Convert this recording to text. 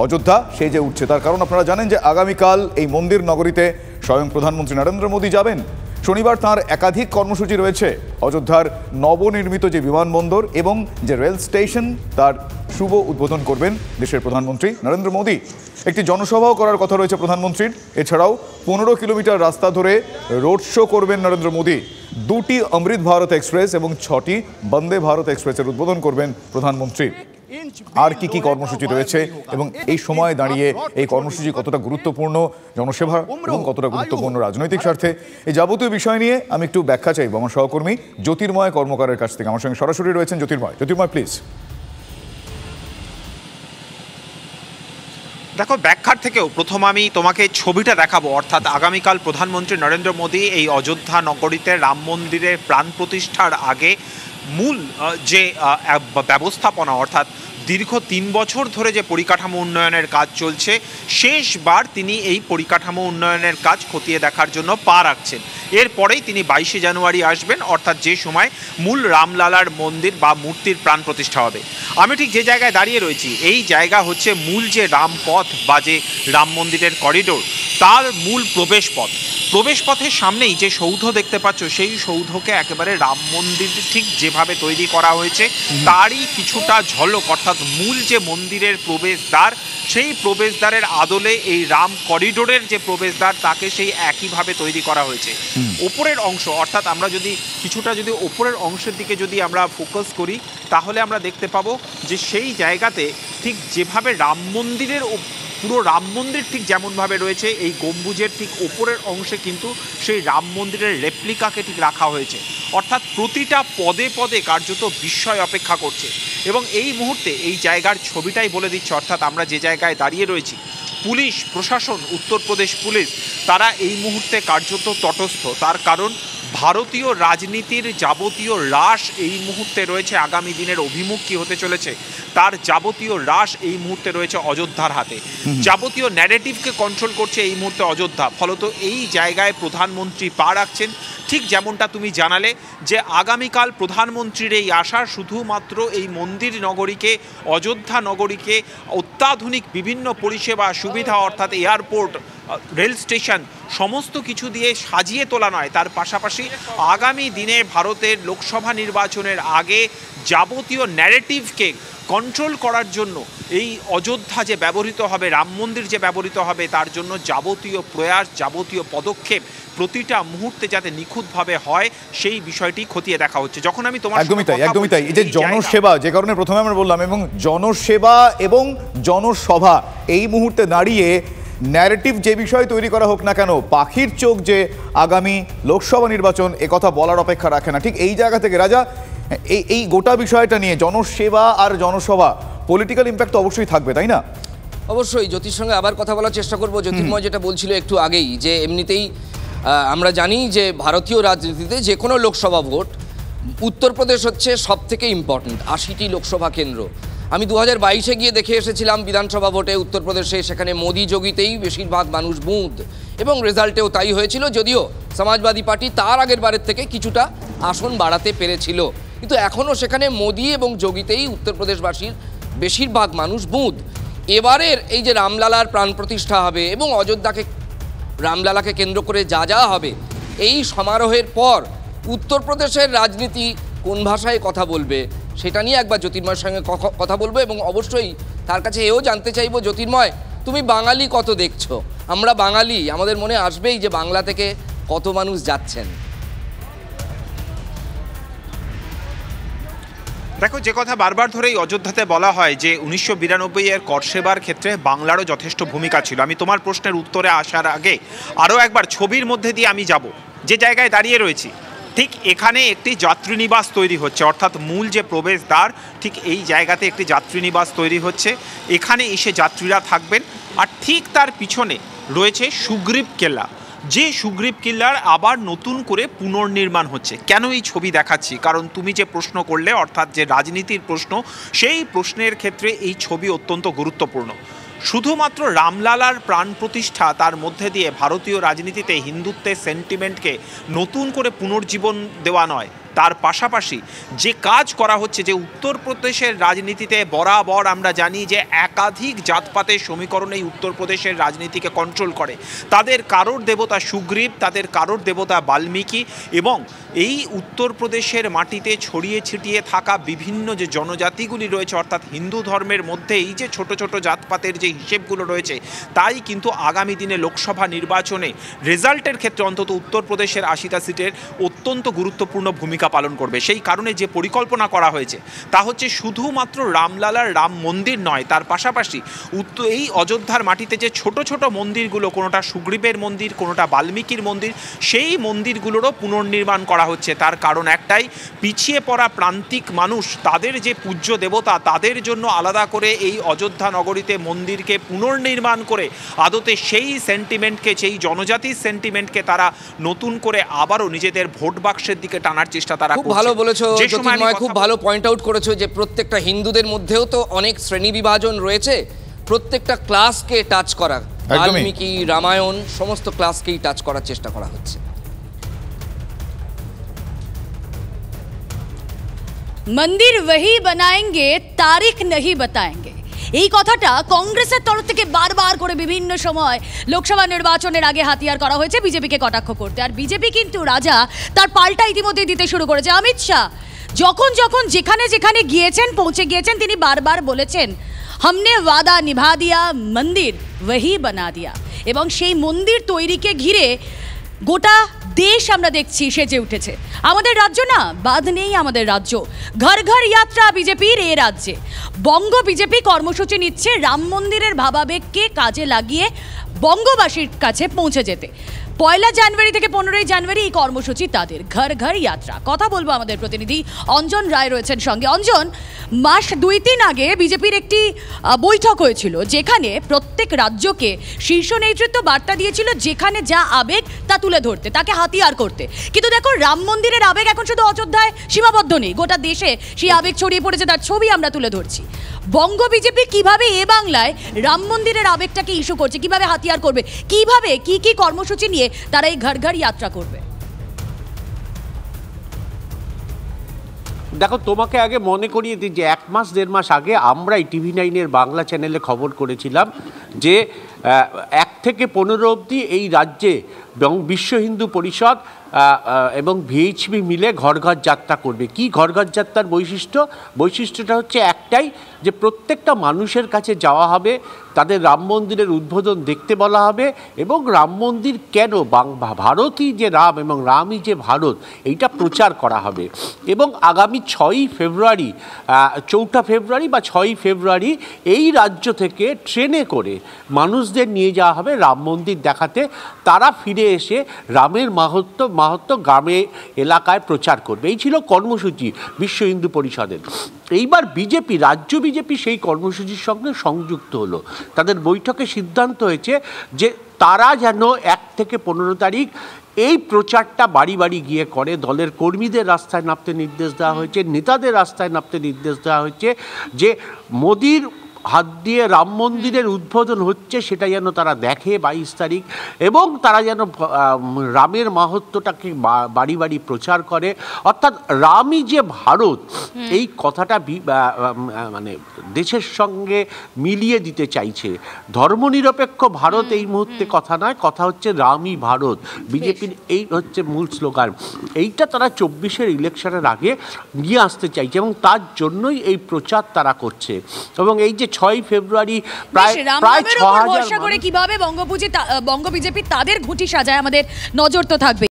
অযোধ্যা সেজে উঠছে। তার কারণ আপনারা জানেন যে আগামীকাল এই মন্দির নগরীতে স্বয়ং প্রধানমন্ত্রী নরেন্দ্র মোদী যাবেন। শনিবার তাঁর একাধিক কর্মসূচি রয়েছে। অযোধ্যার নবনির্মিত যে বিমানবন্দর এবং যে রেল স্টেশন তার শুভ উদ্বোধন করবেন দেশের প্রধানমন্ত্রী নরেন্দ্র মোদী। একটি জনসভাও করার কথা রয়েছে প্রধানমন্ত্রীর। এছাড়াও 15 কিলোমিটার রাস্তা ধরে রোড শো করবেন নরেন্দ্র মোদী। 2টি অমৃত ভারত এক্সপ্রেস এবং 6টি বন্দে ভারত এক্সপ্রেসের উদ্বোধন করবেন প্রধানমন্ত্রী। আর কি কি কর্মসূচি রয়েছে এবং এই সময় দাঁড়িয়ে এই কর্মসূচি কতটা গুরুত্বপূর্ণ জনসেবা এবং কতটা গুরুত্বপূর্ণ রাজনৈতিক স্বার্থে, এই যাবতীয় বিষয় নিয়ে আমি একটু ব্যাখ্যা চাইব আমার সহকর্মী জ্যোতির্ময় কর্মকারের কাছ থেকে। আমার সঙ্গে সরাসরি রয়েছেন জ্যোতির্ময়। জ্যোতির্ময়, প্লিজ। দেখো, ব্যাখ্যার থেকেও প্রথম আমি তোমাকে ছবিটা দেখাবো, অর্থাৎ আগামীকাল প্রধানমন্ত্রী নরেন্দ্র মোদী এই অযোধ্যা নগরীতে রাম মন্দিরের প্রাণ প্রতিষ্ঠার আগে মূল যে ব্যবস্থাপনা, অর্থাৎ দীর্ঘ 3 বছর ধরে যে পরিকাঠামো উন্নয়নের কাজ চলছে, শেষবার তিনি এই পরিকাঠামো উন্নয়নের কাজ খতিয়ে দেখার জন্য পা রাখছেন। এরপরেই তিনি 22শে জানুয়ারি আসবেন, অর্থাৎ যে সময় মূল রামলালার মন্দির বা মূর্তির প্রাণ প্রতিষ্ঠা হবে। আমি ঠিক যে জায়গায় দাঁড়িয়ে রয়েছি, এই জায়গা হচ্ছে মূল যে রামপথ বা যে রাম মন্দিরের করিডোর, তার মূল প্রবেশপথের সামনেই যে সৌধ দেখতে পাচ্ছ, সেই সৌধকে একেবারে রাম মন্দির ঠিক যেভাবে তৈরি করা হয়েছে তারই কিছুটা ঝলক, অর্থাৎ মূল যে মন্দিরের প্রবেশদ্বার, সেই প্রবেশদ্বারের আদলে এই রাম করিডোরের যে প্রবেশদ্বার তাকে সেই একইভাবে তৈরি করা হয়েছে। ওপরের অংশ, অর্থাৎ আমরা যদি কিছুটা ওপরের অংশের দিকে যদি আমরা ফোকাস করি, তাহলে আমরা দেখতে পাবো যে সেই জায়গাতে ঠিক যেভাবে রাম মন্দিরের পুরো রাম মন্দির ঠিক যেমনভাবে রয়েছে, এই গম্বুজের ঠিক ওপরের অংশে কিন্তু সেই রাম মন্দিরের রেপ্লিকাকে ঠিক রাখা হয়েছে। অর্থাৎ প্রতিটা পদে পদে কার্যত বিস্ময় অপেক্ষা করছে। এবং এই মুহূর্তে এই জায়গার ছবিটাই বলে দিচ্ছে, অর্থাৎ আমরা যে জায়গায় দাঁড়িয়ে রয়েছি, পুলিশ প্রশাসন, উত্তরপ্রদেশ পুলিশ, তারা এই মুহূর্তে কার্যত তটস্থ। তার কারণ ভারতীয় রাজনীতির যাবতীয় রাশ এই মুহূর্তে রয়েছে, আগামী দিনের অভিমুখ কী হতে চলেছে তার যাবতীয় রাশ এই মুহূর্তে রয়েছে অযোধ্যার হাতে। যাবতীয় ন্যারেটিভকে কন্ট্রোল করছে এই মুহূর্তে অযোধ্যা। ফলত এই জায়গায় প্রধানমন্ত্রী পা রাখছেন। ঠিক যেমনটা তুমি জানালে যে আগামীকাল প্রধানমন্ত্রীর এই আশা শুধুমাত্র এই মন্দির নগরীকে, অযোধ্যা নগরীকে অত্যাধুনিক বিভিন্ন পরিষেবা সুবিধা, অর্থাৎ এয়ারপোর্ট, রেল স্টেশন সমস্ত কিছু দিয়ে সাজিয়ে তোলা নয়, তার পাশাপাশি আগামী দিনে ভারতের লোকসভা নির্বাচনের আগে যাবতীয় ন্যারেটিভকে কন্ট্রোল করার জন্য এই অযোধ্যা যে ব্যবহৃত হবে, রাম মন্দির যে ব্যবহৃত হবে, তার জন্য যাবতীয় প্রয়াস, যাবতীয় পদক্ষেপ প্রতিটা মুহূর্তে যাতে নিখুঁতভাবে হয় সেই বিষয়টি খতিয়ে দেখা হচ্ছে। যখন আমি তোমার একদমই তাই এই যে জনসেবা, যে কারণে প্রথমে আমরা বললাম, এবং জনসেবা এবং জনসভা এই মুহূর্তে দাঁড়িয়ে ন্যারেটিভ যে বিষয় তৈরি করা হোক না কেন, পাখির চোখ যে আগামী লোকসভা নির্বাচন একথা বলার অপেক্ষা রাখে না। ঠিক এই জায়গা থেকে রাজা, এই গোটা বিষয়টা নিয়ে জনসেবা আর জনসভা পলিটিক্যাল ইম্প্যাক্ট অবশ্যই থাকবে, তাই না? অবশ্যই। জ্যোতির সঙ্গে আবার কথা বলার চেষ্টা করবো। জ্যোতির্ময় যেটা বলছিল একটু আগেই, যে এমনিতেই আমরা জানি যে ভারতীয় রাজনীতিতে যে কোনো লোকসভা ভোট উত্তরপ্রদেশ হচ্ছে সব থেকে ইম্পর্ট্যান্ট। 80টি লোকসভা কেন্দ্র। আমি 2022-এ গিয়ে দেখে এসেছিলাম বিধানসভা ভোটে উত্তরপ্রদেশে, সেখানে মোদি যোগীতেই বেশিরভাগ মানুষ বুঁদ, এবং রেজাল্টেও তাই হয়েছিল। যদিও সমাজবাদী পার্টি তার আগের বারের থেকে কিছুটা আসন বাড়াতে পেরেছিল, কিন্তু এখনও সেখানে মোদি এবং যোগীতেই উত্তরপ্রদেশবাসীর বেশিরভাগ মানুষ বুঁদ। এবারের এই যে রামলালার প্রাণ প্রতিষ্ঠা হবে এবং রামলালাকে কেন্দ্র করে যা হবে, এই সমারোহের পর উত্তরপ্রদেশের রাজনীতি কোন ভাষায় কথা বলবে সেটা নিয়ে একবার জ্যোতির্ময়ের সঙ্গে কথা বলবো। এবং অবশ্যই তার কাছে এও জানতে চাইবো, জ্যোতির্ময়, তুমি বাঙালি কত দেখছো? আমরা বাঙালি, আমাদের মনে আসবেই যে বাংলা থেকে কত মানুষ যাচ্ছেন। দেখো, যে কথা বারবার ধরেই অযোধ্যাতে বলা হয় যে 1992-এর কর সেবার ক্ষেত্রে বাংলারও যথেষ্ট ভূমিকা ছিল। আমি তোমার প্রশ্নের উত্তরে আসার আগে আরও একবার ছবির মধ্যে দিয়ে আমি যাব। যে জায়গায় দাঁড়িয়ে রয়েছি, ঠিক এখানে একটি যাত্রীনিবাস তৈরি হচ্ছে, অর্থাৎ মূল যে প্রবেশদ্বার, ঠিক এই জায়গাতে একটি যাত্রীনিবাস তৈরি হচ্ছে। এখানে এসে যাত্রীরা থাকবেন। আর ঠিক তার পিছনে রয়েছে সুগ্রীব কেল্লা, যে সুগ্রীব কিল্লার আবার নতুন করে পুনর্নির্মাণ হচ্ছে। কেন এই ছবি দেখাচ্ছি? কারণ তুমি যে প্রশ্ন করলে, অর্থাৎ যে রাজনীতির প্রশ্ন, সেই প্রশ্নের ক্ষেত্রে এই ছবি অত্যন্ত গুরুত্বপূর্ণ। শুধুমাত্র রামলালার প্রাণ প্রতিষ্ঠা, তার মধ্যে দিয়ে ভারতীয় রাজনীতিতে হিন্দুত্বের সেন্টিমেন্টকে নতুন করে পুনর্জীবন দেওয়া নয়, তার পাশাপাশি যে কাজ করা হচ্ছে, যে উত্তরপ্রদেশের রাজনীতিতে বরাবর আমরা জানি যে একাধিক জাতপাতের সমীকরণ এই উত্তরপ্রদেশের রাজনীতিকে কন্ট্রোল করে। তাদের কারোর দেবতা সুগ্রীব, তাদের কারোর দেবতা বাল্মীকি, এবং এই উত্তরপ্রদেশের মাটিতে ছড়িয়ে ছিটিয়ে থাকা বিভিন্ন যে জনজাতিগুলি রয়েছে, অর্থাৎ হিন্দু ধর্মের মধ্যে এই যে ছোট ছোট জাতপাতের যে হিসেবগুলো রয়েছে, তাই কিন্তু আগামী দিনে লোকসভা নির্বাচনে রেজাল্টের ক্ষেত্রে অন্তত উত্তরপ্রদেশের ৮০টা সিটের অত্যন্ত গুরুত্বপূর্ণ ভূমিকা পালন করবে। সেই কারণে যে পরিকল্পনা করা হয়েছে তা হচ্ছে শুধুমাত্র রামলালার রাম মন্দির নয়, তার পাশাপাশি এই অযোধ্যার মাটিতে যে ছোট ছোট মন্দিরগুলো, কোনোটা সুগ্রীবের মন্দির, কোনোটা বাল্মীকির মন্দির, সেই মন্দিরগুলোরও পুনর্নির্মাণ করা হচ্ছে। তার কারণ একটাই, পিছিয়ে পড়া প্রান্তিক মানুষ, তাদের যে পূজ্য দেবতা, তাদের জন্য আলাদা করে এই অযোধ্যা নগরীতে মন্দিরকে পুনর্নির্মাণ করে আদতে সেই সেন্টিমেন্টকে, সেই জনজাতির সেন্টিমেন্টকে তারা নতুন করে আবারও নিজেদের ভোট বাক্সের দিকে টানার চেষ্টা তারা করছে। খুব ভালো বলেছো জ্যোতির্ময়, খুব ভালো পয়েন্ট আউট করেছো যে প্রত্যেকটা হিন্দুদের মধ্যেও তো অনেক শ্রেণী বিভাজন রয়েছে, প্রত্যেকটা ক্লাসকে টাচ করা, বাল্মীকি, রামায়ণ, সমস্ত ক্লাসকেই টাচ করার চেষ্টা করা হচ্ছে। মন্দির वही बनाएंगे तारीख नहीं बताएंगे, এই কথাটা কংগ্রেসের তরফ থেকে বারবার করে বিভিন্ন সময় লোকসভা নির্বাচনের আগে হাতিয়ার করা হয়েছে বিজেপিকে কটাক্ষ করতে। আর বিজেপি কিন্তু রাজা তার পাল্টা ইতিমধ্যে দিতে শুরু করেছে। অমিত শাহ যখন যখন যেখানে যেখানে গিয়েছেন, পৌঁছে গিয়েছেন, তিনি বারবার বলেছেন हमने वादा निभा दिया, मंदिर वही बना दिया। এবং সেই মন্দির তৈরিকে ঘিরে গোটা দেশ আমরা দেখছি সেজে উঠেছে। আমাদের রাজ্য না, বাদ নেই আমাদের রাজ্য। ঘর ঘর যাত্রা বিজেপির এ রাজ্যে। বঙ্গ বিজেপি কর্মসূচি নিচ্ছে রাম মন্দিরের ভাবাবেগকে কাজে লাগিয়ে বঙ্গবাসীর কাছে পৌঁছে যেতে। ১ জানুয়ারি থেকে ১৫ জানুয়ারি এই কর্মসূচি তাদের, ঘর ঘর যাত্রা। কথা বলবো আমাদের প্রতিনিধি অঞ্জন রায় রয়েছেন সঙ্গে। অঞ্জন, মাস ২-৩ আগে বিজেপির একটি বৈঠক হয়েছিল যেখানে প্রত্যেক রাজ্যকে শীর্ষ নেতৃত্ব বার্তা দিয়েছিল যেখানে যা আবেগ তা তুলে ধরতে, তাকে হাতিয়ার করতে। কিন্তু দেখো, রাম মন্দিরের আবেগ এখন শুধু অযোধ্যায় সীমাবদ্ধ নেই, গোটা দেশে সেই আবেগ ছড়িয়ে পড়েছে, তার ছবি আমরা তুলে ধরছি। বঙ্গ বিজেপি কিভাবে এ বাংলায় রাম মন্দিরের আবেগটাকে ইস্যু করছে, কিভাবে হাতিয়ার করবে, কিভাবে কি কি কর্মসূচি নিয়ে তারা এই ঘর ঘর যাত্রা করবে? দেখো, তোমাকে আগে মনে করিয়ে দিই যে ১-১.৫ মাস আগে আমরা এই TV9-এর বাংলা চ্যানেলে খবর করেছিলাম যে ১ থেকে ১৫ অবধি এই রাজ্যে বিশ্ব হিন্দু পরিষদ এবং VHP মিলে ঘর ঘর যাত্রা করবে। কি ঘর ঘর যাত্রার বৈশিষ্ট্যটা হচ্ছে একটাই, যে প্রত্যেকটা মানুষের কাছে যাওয়া হবে, তাদের রাম মন্দিরের উদ্বোধন দেখতে বলা হবে, এবং রাম মন্দির কেন, ভারতই যে রাম এবং রামই যে ভারত, এইটা প্রচার করা হবে। এবং আগামী ৬ই ফেব্রুয়ারি, ৪ঠা ফেব্রুয়ারি বা ৬ই ফেব্রুয়ারি এই রাজ্য থেকে ট্রেনে করে মানুষদের নিয়ে যাওয়া হবে রাম মন্দির দেখাতে। তারা ফিরে এসে রামের মাহাত্ম্য গ্রামে এলাকায় প্রচার করবে। এই ছিল কর্মসূচি বিশ্ব হিন্দু পরিষদের। এইবার বিজেপি, রাজ্য বিজেপি সেই কর্মসূচির সঙ্গে সংযুক্ত হলো। তাদের বৈঠকে সিদ্ধান্ত হয়েছে যে তারা যেন ১ থেকে ১৫ তারিখ এই প্রচারটা বাড়ি বাড়ি গিয়ে করে। দলের কর্মীদের রাস্তায় নামতে নির্দেশ দেওয়া হয়েছে, নেতাদের রাস্তায় নামতে নির্দেশ দেওয়া হয়েছে, যে মোদির হাত দিয়ে রাম মন্দিরের উদ্বোধন হচ্ছে সেটা যেন তারা দেখে ২২ তারিখ, এবং তারা যেন রামের মাহাত্ম্যটাকে বাড়ি বাড়ি প্রচার করে। অর্থাৎ রামই যে ভারত, এই কথাটা মানে দেশের সঙ্গে মিলিয়ে দিতে চাইছে। ধর্মনিরপেক্ষ ভারত এই মুহূর্তে কথা নয়, কথা হচ্ছে রামই ভারত। বিজেপির এই হচ্ছে মূল স্লোগান। এইটা তারা ২৪-এর ইলেকশনের আগে নিয়ে আসতে চাইছে, এবং তার জন্যই এই প্রচার তারা করছে। এবং এই যে ৬ই ফেব্রুয়ারি প্রায় ৬,০০০ কিভাবে বঙ্গ বিজেপি তাদের ঘুঁটি সাজায়, আমাদের নজর তো থাকবে।